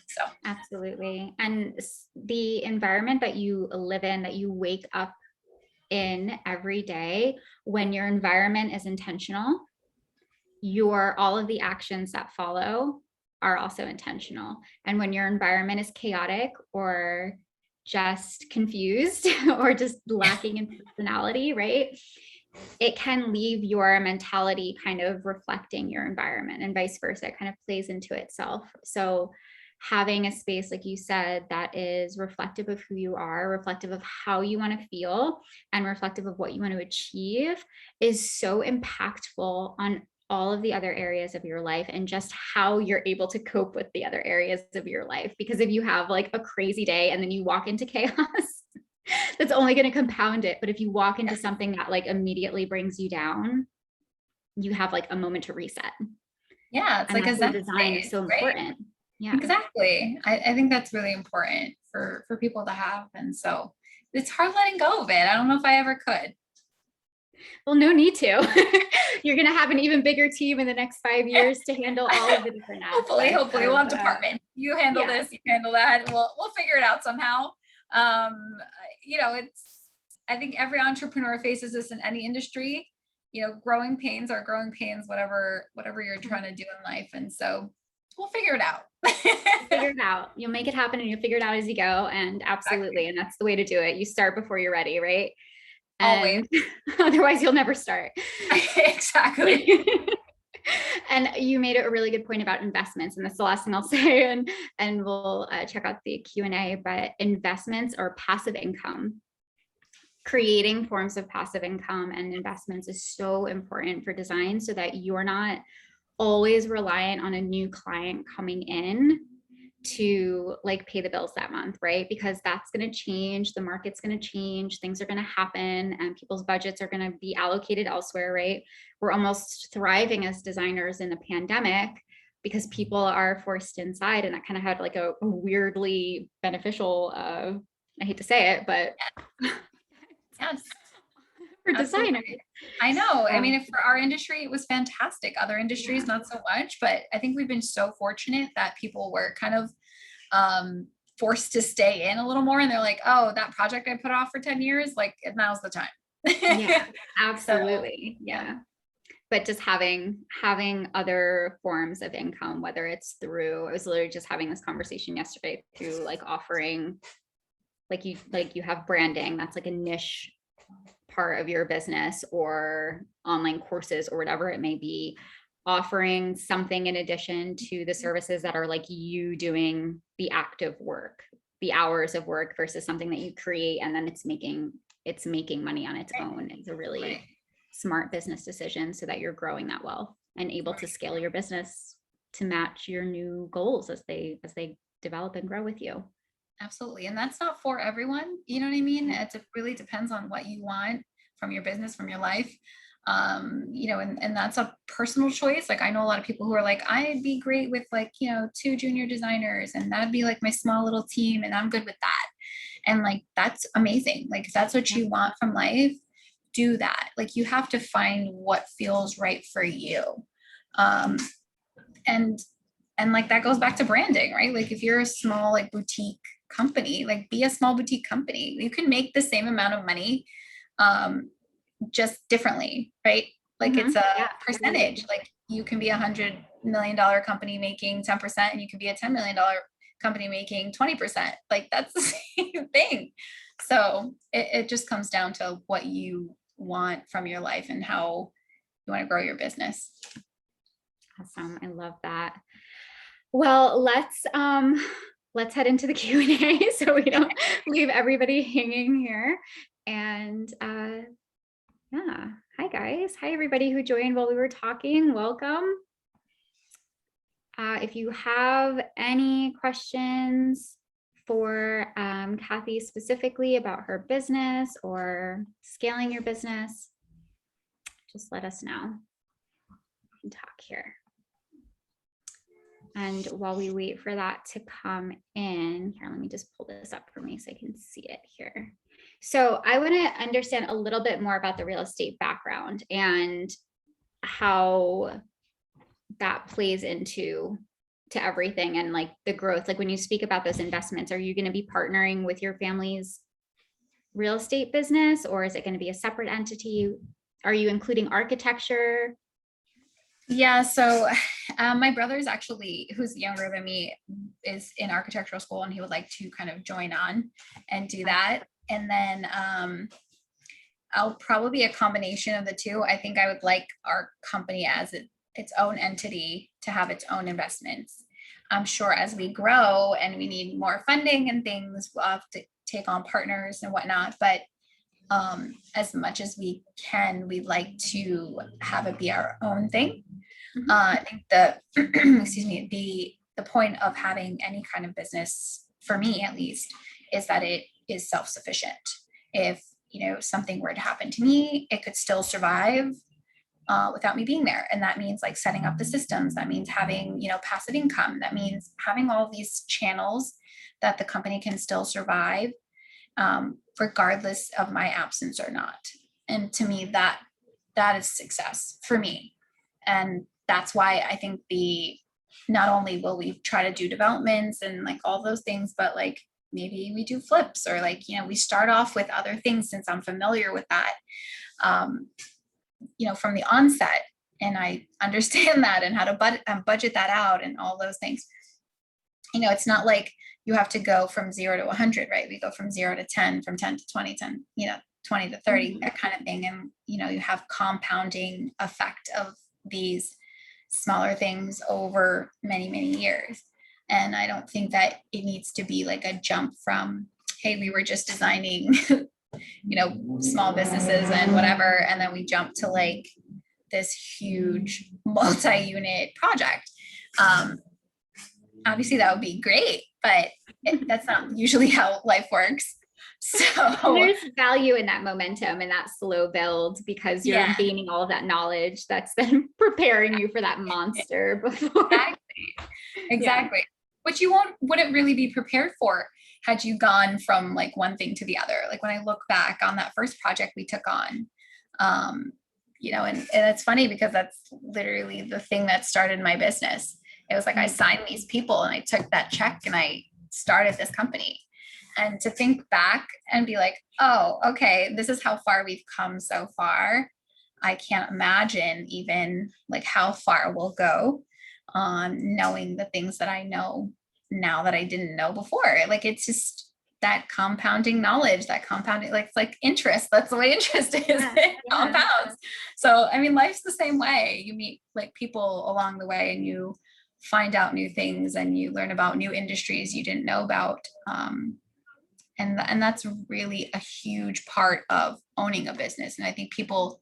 Speaker 2: So
Speaker 1: absolutely. And the environment that you live in, that you wake up in every day, when your environment is intentional, all of the actions that follow are also intentional. And when your environment is chaotic or just confused or just lacking in personality, right, it can leave your mentality kind of reflecting your environment, and vice versa. It kind of plays into itself. So having a space, like you said, that is reflective of who you are, reflective of how you want to feel, and reflective of what you want to achieve is so impactful on all of the other areas of your life, and just how you're able to cope with the other areas of your life. Because if you have like a crazy day and then you walk into chaos, that's only going to compound it. But if you walk into something that like immediately brings you down, you have like a moment to reset.
Speaker 2: Yeah, it's
Speaker 1: And
Speaker 2: like a
Speaker 1: that's why
Speaker 2: zen
Speaker 1: design is
Speaker 2: space,
Speaker 1: so
Speaker 2: right?
Speaker 1: important. Yeah.
Speaker 2: Exactly. I think that's really important for people to have. And so it's hard letting go of it. I don't know if I ever could.
Speaker 1: Well, no need to. You're going to have an even bigger team in the next 5 years to handle all of the different
Speaker 2: Hopefully,
Speaker 1: aspects
Speaker 2: we'll have
Speaker 1: of,
Speaker 2: department. You handle
Speaker 1: yeah.
Speaker 2: this, you handle that. We'll figure it out somehow. Um, I think every entrepreneur faces this in any industry. Growing pains are growing pains, whatever you're trying to do in life. And so we'll figure it out.
Speaker 1: Figure it out. You'll make it happen and you'll figure it out as you go. And absolutely. And that's the way to do it. You start before you're ready, right?
Speaker 2: Always.
Speaker 1: And otherwise you'll never start.
Speaker 2: Exactly.
Speaker 1: And you made a really good point about investments, and that's the last thing I'll say, and we'll check out the Q&A. But investments or passive income, creating forms of passive income and investments is so important for design, so that you're not always reliant on a new client coming in to like pay the bills that month, right? Because that's going to change, the market's going to change, things are going to happen, and people's budgets are going to be allocated elsewhere, right? We're almost thriving as designers in the pandemic because people are forced inside, and that kind of had like a weirdly beneficial, I hate to say it, but
Speaker 2: Yes.
Speaker 1: for
Speaker 2: Absolutely.
Speaker 1: designers.
Speaker 2: I know. I mean, for our industry, it was fantastic. Other industries, not so much, but I think we've been so fortunate that people were kind of forced to stay in a little more. And they're like, oh, that project I put off for 10 years, like now's the time.
Speaker 1: Yeah, absolutely.
Speaker 2: So,
Speaker 1: yeah. But just having other forms of income, whether it's through, I was literally just having this conversation yesterday, through like offering, like you have branding, that's like a niche part of your business, or online courses or whatever it may be, offering something in addition to the services that are like you doing the active work, the hours of work, versus something that you create and then it's making money on its own. It's a really smart business decision, so that you're growing that wealth and able to scale your business to match your new goals as they develop and grow with you.
Speaker 2: Absolutely. And that's not for everyone. You know what I mean? It really depends on what you want from your business, from your life. And that's a personal choice. Like I know a lot of people who are like, I'd be great with like, 2 junior designers, and that'd be like my small little team, and I'm good with that. And like, that's amazing. Like if that's what you want from life, do that. Like you have to find what feels right for you. And like that goes back to branding, right? Like if you're a small like boutique company, like be a small boutique company. You can make the same amount of money just differently, right? Like it's a percentage. Like you can be $100 million company making 10%, and you can be a $10 million company making 20%. Like that's the same thing. So it just comes down to what you want from your life and how you want to grow your business.
Speaker 1: Awesome. I love that. Well, let's head into the Q&A so we don't leave everybody hanging here. And yeah, hi guys. Hi everybody who joined while we were talking. Welcome. If you have any questions for Kathy specifically about her business or scaling your business, just let us know. We can talk here. And while we wait for that to come in, here, let me just pull this up for me so I can see it here. So I want to understand a little bit more about the real estate background and how that plays into everything, and like the growth. Like when you speak about those investments, are you going to be partnering with your family's real estate business, or is it going to be a separate entity? Are you including architecture?
Speaker 2: Yeah, so my brother's actually, who's younger than me, is in architectural school, and he would like to kind of join on and do that. And then I'll probably be a combination of the two. I think I would like our company as its own entity to have its own investments. I'm sure as we grow and we need more funding and things, we'll have to take on partners and whatnot. But as much as we can, we'd like to have it be our own thing. I think the point of having any kind of business, for me at least, is that it is self-sufficient. If, something were to happen to me, it could still survive without me being there. And that means like setting up the systems. That means having, passive income. That means having all these channels that the company can still survive, regardless of my absence or not. And to me, that is success for me. And that's why I think not only will we try to do developments and like all those things, but like maybe we do flips, or like, we start off with other things since I'm familiar with that, from the onset, and I understand that and how to budget that out and all those things. It's not like you have to go from 0 to 100, right? We go from 0 to 10, from 10 to 20, 10, 20 to 30, that kind of thing. And, you have compounding effect of these smaller things over many, many years. And I don't think that it needs to be like a jump from, hey, we were just designing, small businesses and whatever, and then we jump to like this huge multi-unit project. Obviously that would be great, but that's not usually how life works. So
Speaker 1: there's value in that momentum and that slow build, because you're gaining all of that knowledge that's then preparing you for that monster before.
Speaker 2: Exactly. Which you wouldn't really be prepared for had you gone from like one thing to the other. Like when I look back on that first project we took on, and it's funny because that's literally the thing that started my business. It was like, I signed these people and I took that check and I started this company. And to think back and be like, oh, okay, this is how far we've come so far. I can't imagine even like how far we'll go on knowing the things that I know now that I didn't know before. Like, it's just that compounding knowledge, that compounding, like, it's like interest. That's the way interest is. It compounds. So, I mean, life's the same way. You meet like people along the way and you find out new things and you learn about new industries you didn't know about. And that's really a huge part of owning a business. And I think people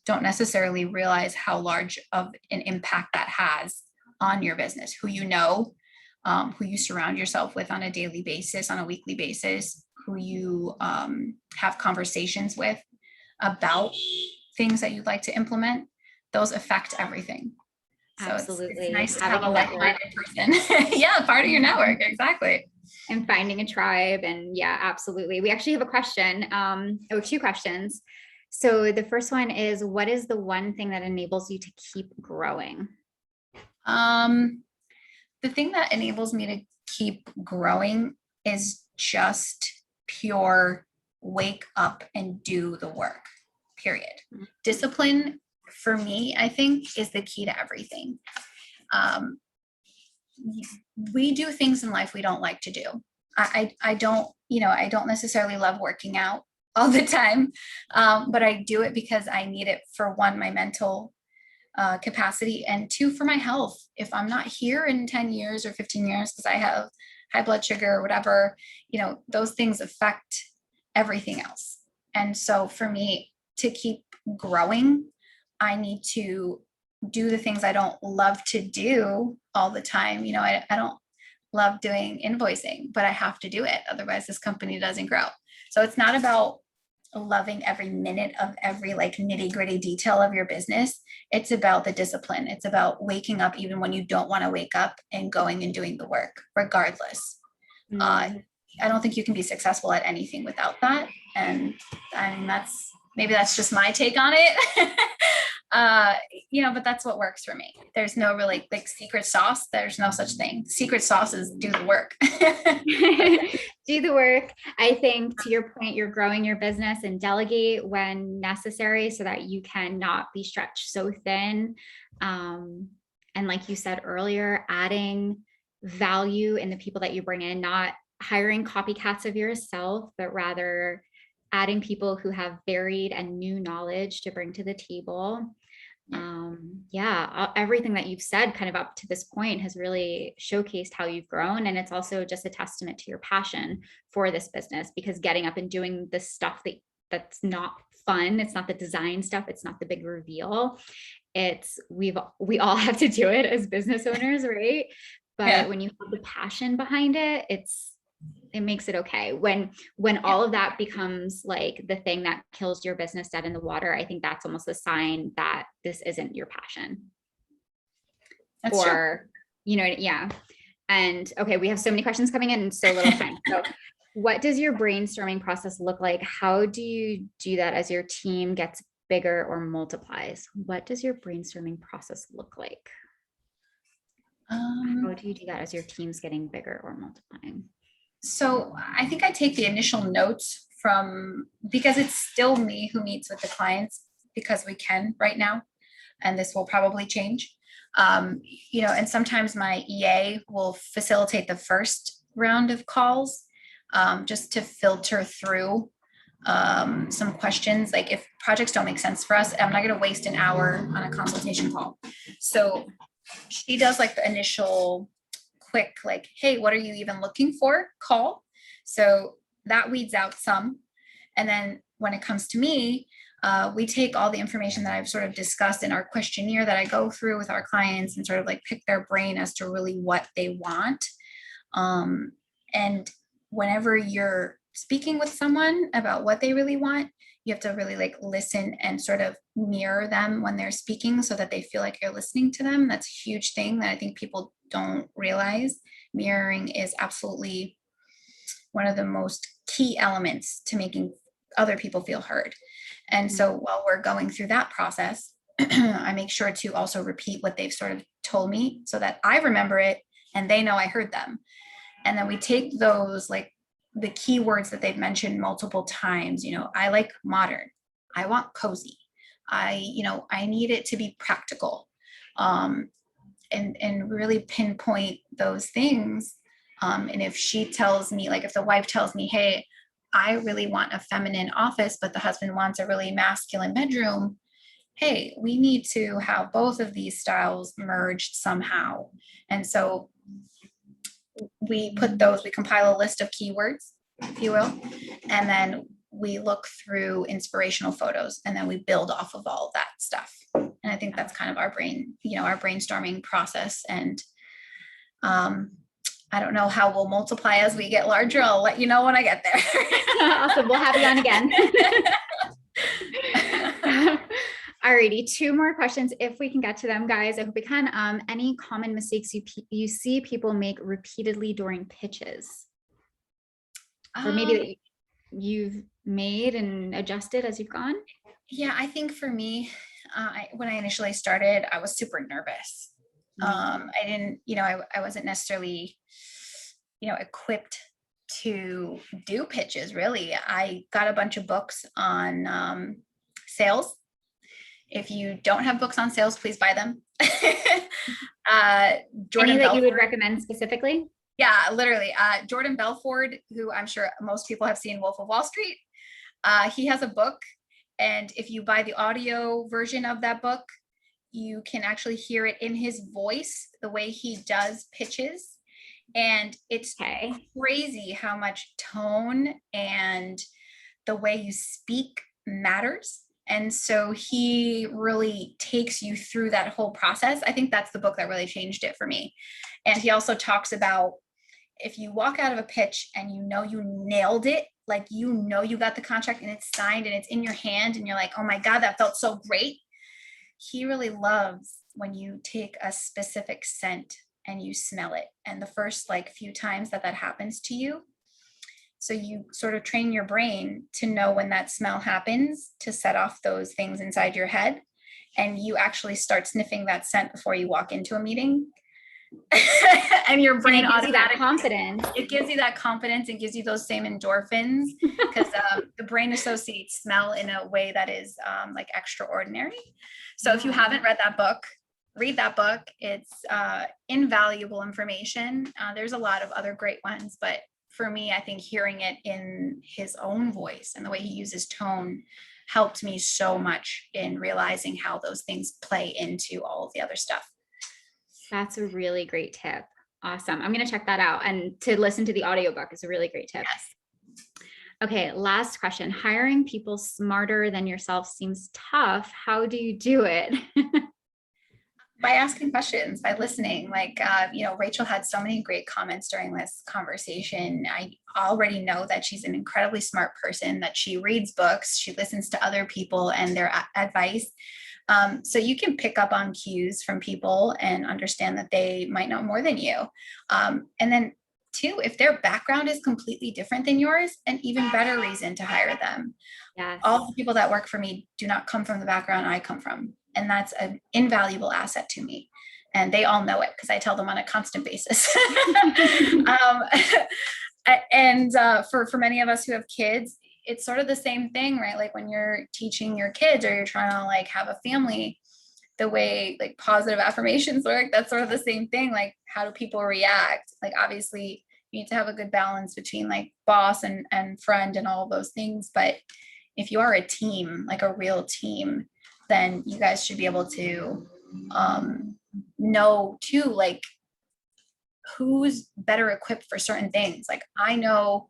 Speaker 2: don't necessarily realize how large of an impact that has on your business, who who you surround yourself with on a daily basis, on a weekly basis, who you have conversations with about things that you'd like to implement. Those affect everything. So
Speaker 1: absolutely.
Speaker 2: It's nice to have a like-minded person. Yeah, part of your network. Exactly.
Speaker 1: And finding a tribe. And yeah, absolutely. We actually have a question, two questions. So the first one is, what is the one thing that enables you to keep growing?
Speaker 2: The thing that enables me to keep growing is just pure wake up and do the work, period. Discipline for me, I think, is the key to everything. We do things in life we don't like to do. I don't necessarily love working out all the time, but I do it because I need it for one, my mental capacity, and two, for my health. If I'm not here in 10 years or 15 years because I have high blood sugar or whatever, those things affect everything else. And so for me to keep growing, I need to do the things I don't love to do all the time. I don't love doing invoicing, but I have to do it. Otherwise this company doesn't grow. So it's not about loving every minute of every like nitty gritty detail of your business. It's about the discipline. It's about waking up even when you don't want to wake up and going and doing the work regardless. I don't think you can be successful at anything without that. And I mean, that's just my take on it. But that's what works for me. There's no really like secret sauce. There's no such thing. Secret sauce is do the work.
Speaker 1: Do the work. I think to your point, you're growing your business, and delegate when necessary so that you cannot be stretched so thin. And like you said earlier, adding value in the people that you bring in, not hiring copycats of yourself, but rather adding people who have varied and new knowledge to bring to the table. Everything that you've said kind of up to this point has really showcased how you've grown. And it's also just a testament to your passion for this business, because getting up and doing the stuff that's not fun, it's not the design stuff, it's not the big reveal. We all have to do it as business owners, right? But when you have the passion behind it, makes it okay. When all of that becomes like the thing that kills your business dead in the water, I think that's almost a sign that this isn't your passion.
Speaker 2: That's true.
Speaker 1: Or, yeah. And okay, we have so many questions coming in and so little time. So what does your brainstorming process look like? How do you do that as your team gets bigger or multiplies? What does your brainstorming process look like? How do you do that as your team's getting bigger or multiplying?
Speaker 2: So I think I take the initial notes because it's still me who meets with the clients because we can right now, and this will probably change. And sometimes my EA will facilitate the first round of calls just to filter through some questions. Like if projects don't make sense for us, I'm not going to waste an hour on a consultation call. So she does like the initial quick, like, hey, what are you even looking for call? So that weeds out some. And then when it comes to me, we take all the information that I've sort of discussed in our questionnaire that I go through with our clients and sort of like pick their brain as to really what they want. And whenever you're speaking with someone about what they really want, you have to really like listen and sort of mirror them when they're speaking so that they feel like you're listening to them. That's a huge thing that I think people don't realize. Mirroring is absolutely one of the most key elements to making other people feel heard. And so while we're going through that process, I make sure to also repeat what they've sort of told me so that I remember it and they know I heard them. And then we take those, like the keywords that they've mentioned multiple times. I like modern. I want cozy. I need it to be practical. And really pinpoint those things. And if she tells me, like if the wife tells me, hey, I really want a feminine office, but the husband wants a really masculine bedroom. Hey, we need to have both of these styles merged somehow. And so we compile a list of keywords, if you will, and then we look through inspirational photos and then we build off of all of that stuff. And I think that's kind of our brainstorming process. And I don't know how we'll multiply as we get larger. I'll let you know when I get there.
Speaker 1: Awesome. We'll have you on again. Alrighty, 2 more questions if we can get to them, guys. I hope we can. Any common mistakes you see people make repeatedly during pitches? Or maybe that you've made and adjusted as you've gone?
Speaker 2: Yeah, I think for me, when I initially started, I was super nervous. I didn't, I wasn't necessarily, equipped to do pitches, really. I got a bunch of books on sales. If you don't have books on sales, please buy them.
Speaker 1: Jordan Any that Belford, you would recommend specifically?
Speaker 2: Yeah, literally. Jordan Belford, who I'm sure most people have seen Wolf of Wall Street. He has a book. And if you buy the audio version of that book, you can actually hear it in his voice, the way he does pitches. And it's crazy how much tone and the way you speak matters. And so he really takes you through that whole process. I think that's the book that really changed it for me. And he also talks about if you walk out of a pitch and you nailed it, like you got the contract and it's signed and it's in your hand and you're like, oh my God, that felt so great. He really loves when you take a specific scent and you smell it. And the first few times that happens to you, so you sort of train your brain to know when that smell happens to set off those things inside your head. And you actually start sniffing that scent before you walk into a meeting. And your brain automatically confidence. It gives you that confidence and gives you those same endorphins because the brain associates smell in a way that is extraordinary. So if you haven't read that book, read that book. It's invaluable information. There's a lot of other great ones, but for me, I think hearing it in his own voice and the way he uses tone helped me so much in realizing how those things play into all of the other stuff.
Speaker 1: That's a really great tip. Awesome. I'm going to check that out. And to listen to the audiobook is a really great tip.
Speaker 2: Yes.
Speaker 1: Okay, last question. Hiring people smarter than yourself seems tough. How do you do it?
Speaker 2: By asking questions, by listening. Like, Rachel had so many great comments during this conversation. I already know that she's an incredibly smart person, that she reads books, she listens to other people and their advice. So you can pick up on cues from people and understand that they might know more than you. And then two, if their background is completely different than yours, an even better reason to hire them.
Speaker 1: Yes.
Speaker 2: All the people that work for me do not come from the background I come from. And that's an invaluable asset to me. And they all know it because I tell them on a constant basis. For many of us who have kids, it's sort of the same thing, right? Like when you're teaching your kids or you're trying to like have a family, the way like positive affirmations work, that's sort of the same thing. Like, how do people react? Like, obviously you need to have a good balance between like boss and friend and all of those things. But if you are a team, like a real team, then you guys should be able to know too, like who's better equipped for certain things. Like I know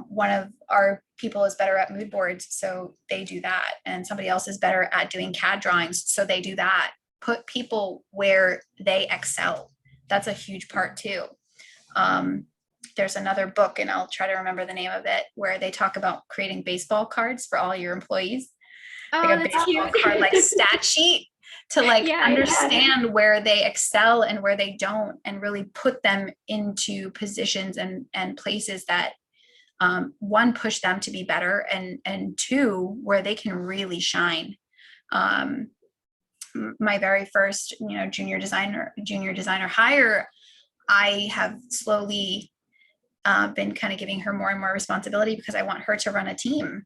Speaker 2: one of our people is better at mood boards, so they do that. And somebody else is better at doing CAD drawings, so they do that. Put people where they excel. That's a huge part too. There's another book, and I'll try to remember the name of it, where they talk about creating baseball cards for all your employees.
Speaker 1: Oh,
Speaker 2: like a
Speaker 1: that's
Speaker 2: baseball
Speaker 1: cute.
Speaker 2: card, like stat sheet to like
Speaker 1: Yeah,
Speaker 2: understand where they excel and where they don't, and really put them into positions and places that one, push them to be better, and two, where they can really shine. My very first, junior designer hire, I have slowly been kind of giving her more and more responsibility because I want her to run a team,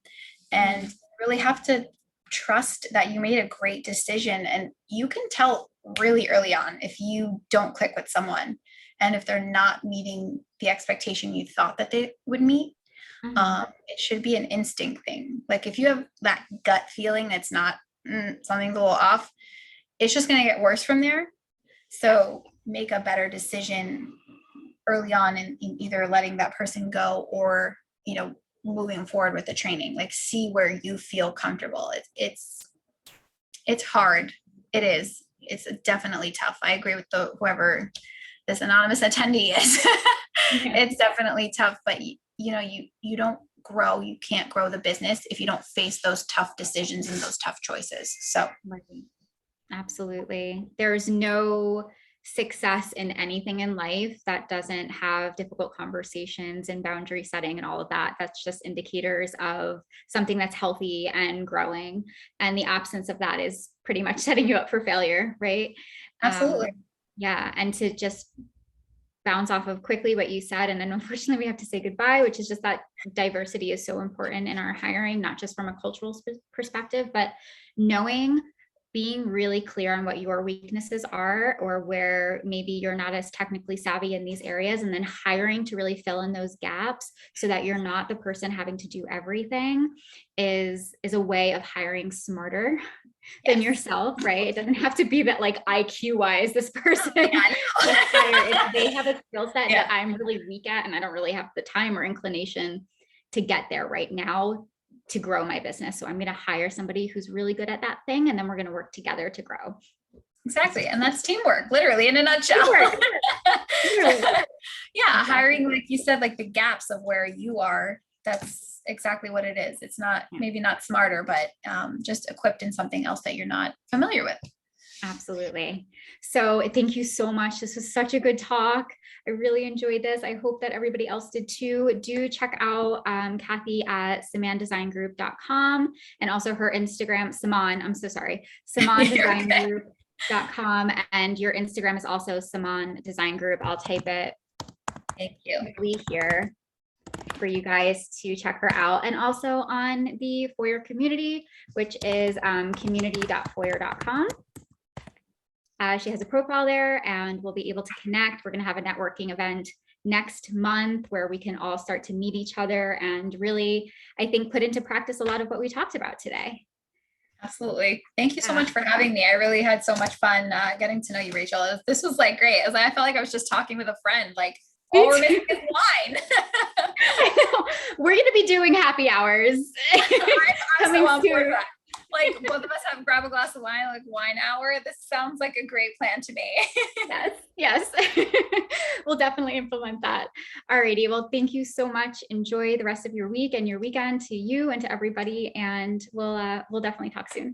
Speaker 2: and really have to trust that you made a great decision. And you can tell really early on if you don't click with someone and if they're not meeting the expectation you thought that they would meet. It should be an instinct thing. Like if you have that gut feeling that's not something's a little off, it's just going to get worse from there. So make a better decision early on in either letting that person go or moving forward with the training. Like see where you feel comfortable. It's hard. It is. It's definitely tough. I agree with whoever this anonymous attendee is. It's definitely tough, but you don't grow. You can't grow the business if you don't face those tough decisions and those tough choices. So
Speaker 1: absolutely. There's no success in anything in life that doesn't have difficult conversations and boundary setting and all of that. That's just indicators of something that's healthy and growing. And the absence of that is pretty much setting you up for failure, right?
Speaker 2: Absolutely.
Speaker 1: Yeah. And to just bounce off of quickly what you said, and then unfortunately we have to say goodbye, which is just that diversity is so important in our hiring, not just from a cultural perspective, but being really clear on what your weaknesses are, or where maybe you're not as technically savvy in these areas, and then hiring to really fill in those gaps so that you're not the person having to do everything is a way of hiring smarter than yourself, right? It doesn't have to be that like IQ wise, this person if they have a skill set that I'm really weak at and I don't really have the time or inclination to get there right now to grow my business. So I'm going to hire somebody who's really good at that thing, and then we're going to work together to grow.
Speaker 2: Exactly. And that's teamwork, literally, in a nutshell. Hiring, like you said, like the gaps of where you are, that's exactly what it is. It's not, maybe not smarter, but just equipped in something else that you're not familiar with.
Speaker 1: Absolutely. So thank you so much. This was such a good talk. I really enjoyed this. I hope that everybody else did too. Do check out Kathy at SamaanDesignGroup.com, and also her Instagram, SamaanDesignGroup.com, and your Instagram is also Samaan Design Group. I'll type it here for you guys to check her out, and also on the Foyer community, which is community.foyer.com. She has a profile there, and we'll be able to connect. We're going to have a networking event next month where we can all start to meet each other and really, I think, put into practice a lot of what we talked about today.
Speaker 2: Absolutely. Thank you so much for having me. I really had so much fun getting to know you, Rachel. This was like great. I felt like I was just talking with a friend, like all we're missing is wine.
Speaker 1: I know. We're going to be doing happy hours.
Speaker 2: I'm so on board with that. Like both of us have grab a glass of wine, like wine hour. This sounds like a great plan to me.
Speaker 1: Yes. We'll definitely implement that. Alrighty. Well, thank you so much. Enjoy the rest of your week and your weekend, to you and to everybody. And we'll definitely talk soon.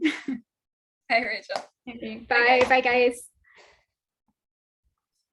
Speaker 2: Hi, Rachel.
Speaker 1: Okay. Bye. Bye, guys.